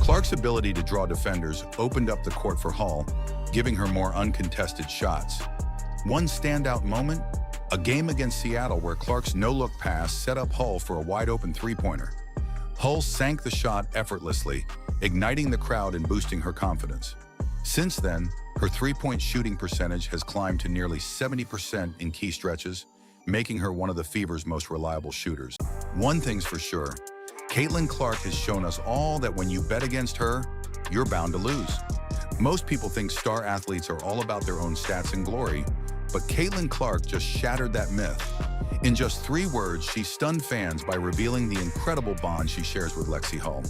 Clark's ability to draw defenders opened up the court for Hull, giving her more uncontested shots. One standout moment, a game against Seattle where Clark's no-look pass set up Hull for a wide-open three-pointer. Hull sank the shot effortlessly, igniting the crowd and boosting her confidence. Since then, her three-point shooting percentage has climbed to nearly 70% in key stretches, making her one of the Fever's most reliable shooters. One thing's for sure, Caitlin Clark has shown us all that when you bet against her, you're bound to lose. Most people think star athletes are all about their own stats and glory, but Caitlin Clark just shattered that myth. In just 3 words, she stunned fans by revealing the incredible bond she shares with Lexi Hull.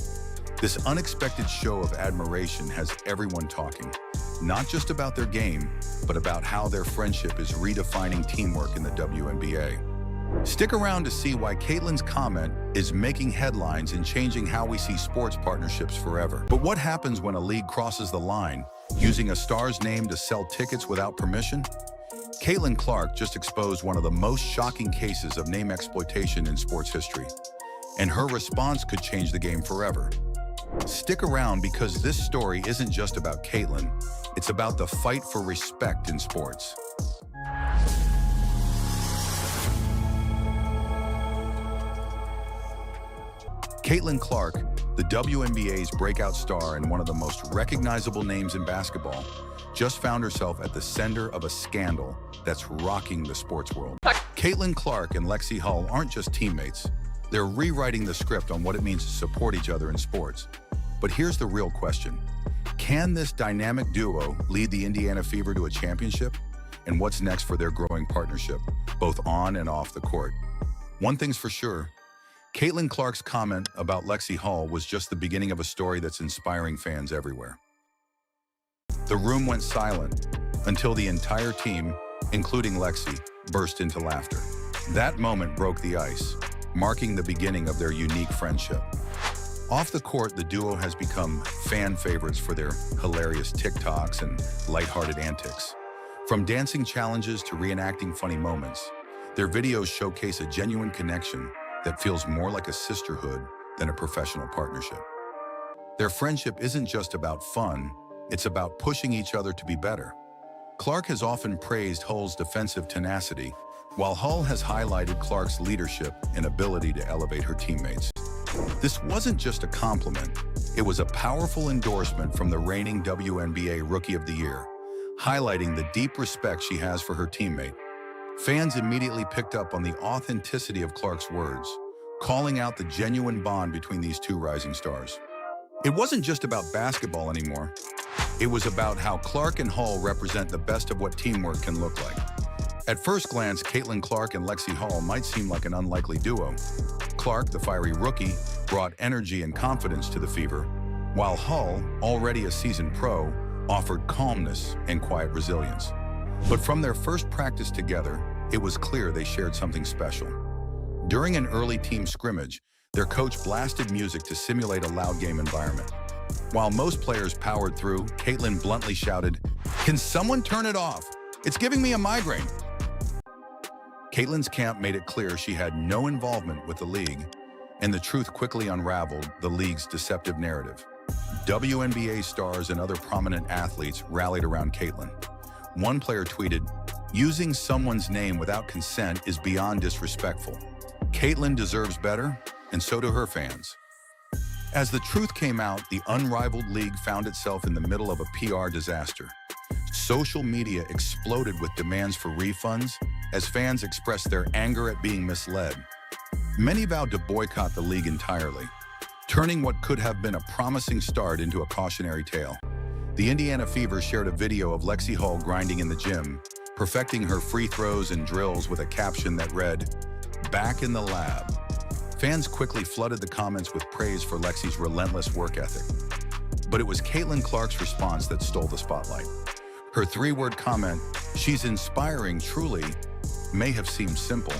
This unexpected show of admiration has everyone talking, not just about their game, but about how their friendship is redefining teamwork in the WNBA. Stick around to see why Caitlin's comment is making headlines and changing how we see sports partnerships forever. But what happens when a league crosses the line, using a star's name to sell tickets without permission? Caitlin Clark just exposed one of the most shocking cases of name exploitation in sports history, and her response could change the game forever. Stick around because this story isn't just about Caitlin, it's about the fight for respect in sports. Caitlin Clark, the WNBA's breakout star and one of the most recognizable names in basketball, just found herself at the center of a scandal that's rocking the sports world. Caitlin Clark and Lexi Hull aren't just teammates. They're rewriting the script on what it means to support each other in sports. But here's the real question. Can this dynamic duo lead the Indiana Fever to a championship? And what's next for their growing partnership, both on and off the court? One thing's for sure, Caitlin Clark's comment about Lexi Hull was just the beginning of a story that's inspiring fans everywhere. The room went silent until the entire team, including Lexi, burst into laughter. That moment broke the ice, marking the beginning of their unique friendship. Off the court, the duo has become fan favorites for their hilarious TikToks and lighthearted antics. From dancing challenges to reenacting funny moments, their videos showcase a genuine connection that feels more like a sisterhood than a professional partnership. Their friendship isn't just about fun, it's about pushing each other to be better. Clark has often praised Hull's defensive tenacity, while Hull has highlighted Clark's leadership and ability to elevate her teammates. This wasn't just a compliment, it was a powerful endorsement from the reigning WNBA Rookie of the Year, highlighting the deep respect she has for her teammate. Fans immediately picked up on the authenticity of Clark's words, calling out the genuine bond between these two rising stars. It wasn't just about basketball anymore. It was about how Clark and Hull represent the best of what teamwork can look like. At first glance, Caitlin Clark and Lexi Hull might seem like an unlikely duo. Clark, the fiery rookie, brought energy and confidence to the Fever, while Hull, already a seasoned pro, offered calmness and quiet resilience. But from their first practice together, it was clear they shared something special. During an early team scrimmage, their coach blasted music to simulate a loud game environment. While most players powered through, Caitlin bluntly shouted, "Can someone turn it off? It's giving me a migraine." Caitlin's camp made it clear she had no involvement with the league, and the truth quickly unraveled the league's deceptive narrative. WNBA stars and other prominent athletes rallied around Caitlin. One player tweeted, "Using someone's name without consent is beyond disrespectful. Caitlin deserves better, and so do her fans." As the truth came out, the Unrivaled league found itself in the middle of a PR disaster. Social media exploded with demands for refunds as fans expressed their anger at being misled. Many vowed to boycott the league entirely, turning what could have been a promising start into a cautionary tale. The Indiana Fever shared a video of Lexi Hull grinding in the gym, perfecting her free throws and drills with a caption that read, "Back in the lab." Fans quickly flooded the comments with praise for Lexi's relentless work ethic. But it was Caitlin Clark's response that stole the spotlight. Her 3-word comment, "She's inspiring truly," may have seemed simple,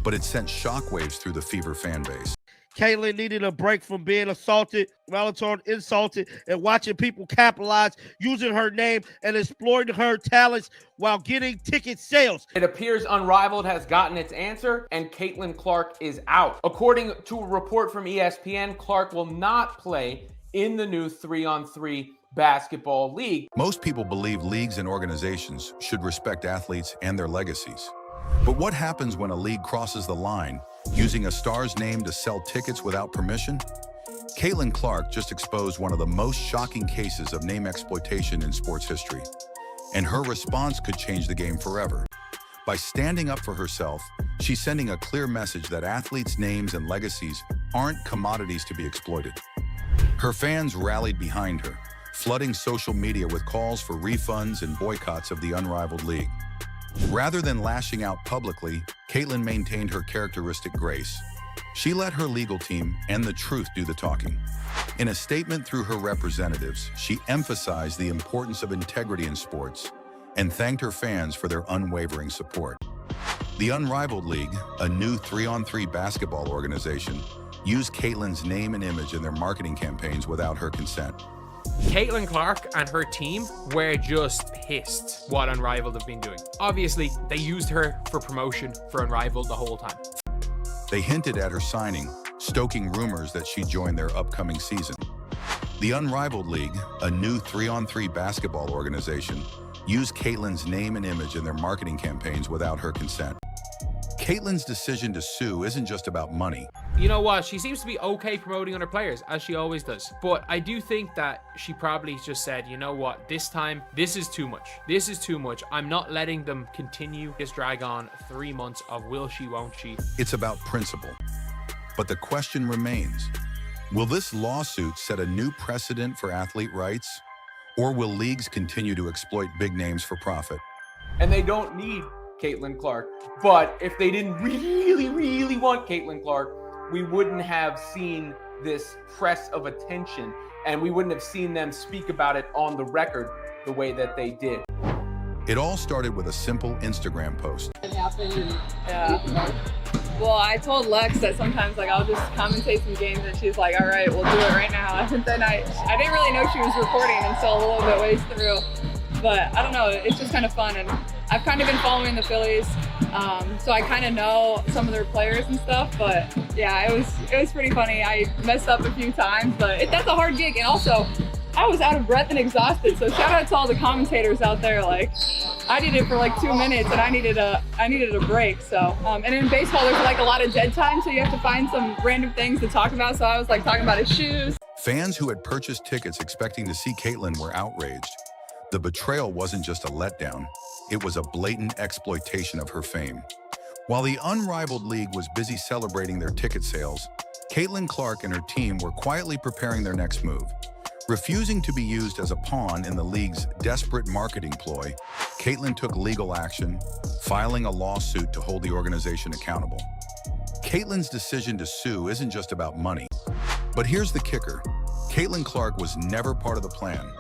but it sent shockwaves through the Fever fan base. Caitlin needed a break from being assaulted, Valatorn insulted, and watching people capitalize using her name and exploiting her talents while getting ticket sales. It appears Unrivaled has gotten its answer, and Caitlin Clark is out. According to a report from ESPN, Clark will not play in the new 3-on-3 basketball league. Most people believe leagues and organizations should respect athletes and their legacies. But what happens when a league crosses the line, using a star's name to sell tickets without permission? Caitlin Clark just exposed one of the most shocking cases of name exploitation in sports history. And her response could change the game forever. By standing up for herself, she's sending a clear message that athletes' names and legacies aren't commodities to be exploited. Her fans rallied behind her, flooding social media with calls for refunds and boycotts of the Unrivaled League. Rather than lashing out publicly, Caitlin maintained her characteristic grace. She let her legal team and the truth do the talking. In a statement through her representatives, she emphasized the importance of integrity in sports and thanked her fans for their unwavering support. The Unrivaled League, a new 3-on-3 basketball organization, used Caitlin's name and image in their marketing campaigns without her consent. Caitlin Clark and her team were just pissed what Unrivaled have been doing. Obviously, they used her for promotion for Unrivaled the whole time. They hinted at her signing, stoking rumors that she'd join their upcoming season. The Unrivaled League, a new 3-on-3 basketball organization, used Caitlin's name and image in their marketing campaigns without her consent. Caitlin's decision to sue isn't just about money. You know what? She seems to be okay promoting other players, as she always does. But I do think that she probably just said, you know what? This time, this is too much. This is too much. I'm not letting them continue this drag on 3 months of will she, won't she. It's about principle. But the question remains, will this lawsuit set a new precedent for athlete rights? Or will leagues continue to exploit big names for profit? And they don't need Caitlin Clark. But if they didn't really want Caitlin Clark, we wouldn't have seen this press of attention, and we wouldn't have seen them speak about it on the record the way that they did. It all started with a simple Instagram post. It happened, yeah. Well, I told Lex that sometimes I'll just commentate some games, and she's like, all right, we'll do it right now. And then I didn't really know she was recording until a little bit ways through. But I don't know, it's just kind of fun, and I've kind of been following the Phillies, so I kind of know some of their players and stuff. But yeah, it was pretty funny. I messed up a few times, but that's a hard gig, and also I was out of breath and exhausted. So shout out to all the commentators out there. I did it for 2 minutes, and I needed a break. So and in baseball, there's a lot of dead time, so you have to find some random things to talk about. So I was talking about his shoes. Fans who had purchased tickets expecting to see Caitlin were outraged. The betrayal wasn't just a letdown, it was a blatant exploitation of her fame. While the Unrivaled League was busy celebrating their ticket sales, Caitlin Clark and her team were quietly preparing their next move. Refusing to be used as a pawn in the league's desperate marketing ploy, Caitlin took legal action, filing a lawsuit to hold the organization accountable. Caitlin's decision to sue isn't just about money. But here's the kicker. Caitlin Clark was never part of the plan.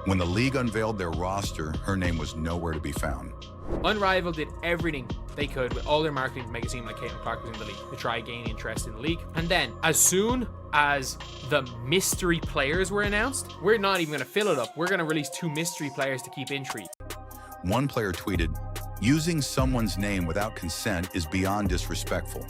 When the league unveiled their roster, her name was nowhere to be found. Unrivaled did everything they could with all their marketing to make it seem like Caitlin Clark was in the league, to try gain interest in the league. And then, as soon as the mystery players were announced, we're not even going to fill it up. We're going to release 2 mystery players to keep intrigue. One player tweeted, "Using someone's name without consent is beyond disrespectful.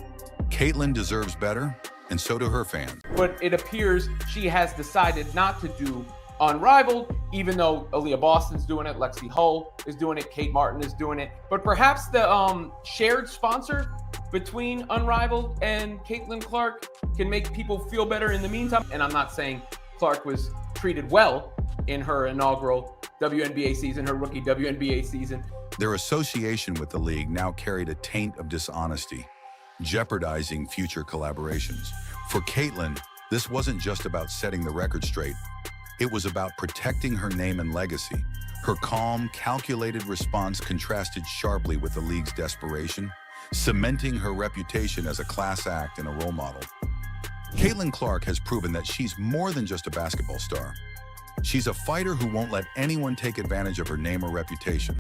Caitlin deserves better, and so do her fans." But it appears she has decided not to do Unrivaled, even though Aaliyah Boston's doing it, Lexi Hull is doing it, Kate Martin is doing it. But perhaps the shared sponsor between Unrivaled and Caitlin Clark can make people feel better in the meantime. And I'm not saying Clark was treated well in her inaugural WNBA season, her rookie WNBA season. Their association with the league now carried a taint of dishonesty, jeopardizing future collaborations. For Caitlin, this wasn't just about setting the record straight. It was about protecting her name and legacy. Her calm, calculated response contrasted sharply with the league's desperation, cementing her reputation as a class act and a role model. Caitlin Clark has proven that she's more than just a basketball star. She's a fighter who won't let anyone take advantage of her name or reputation.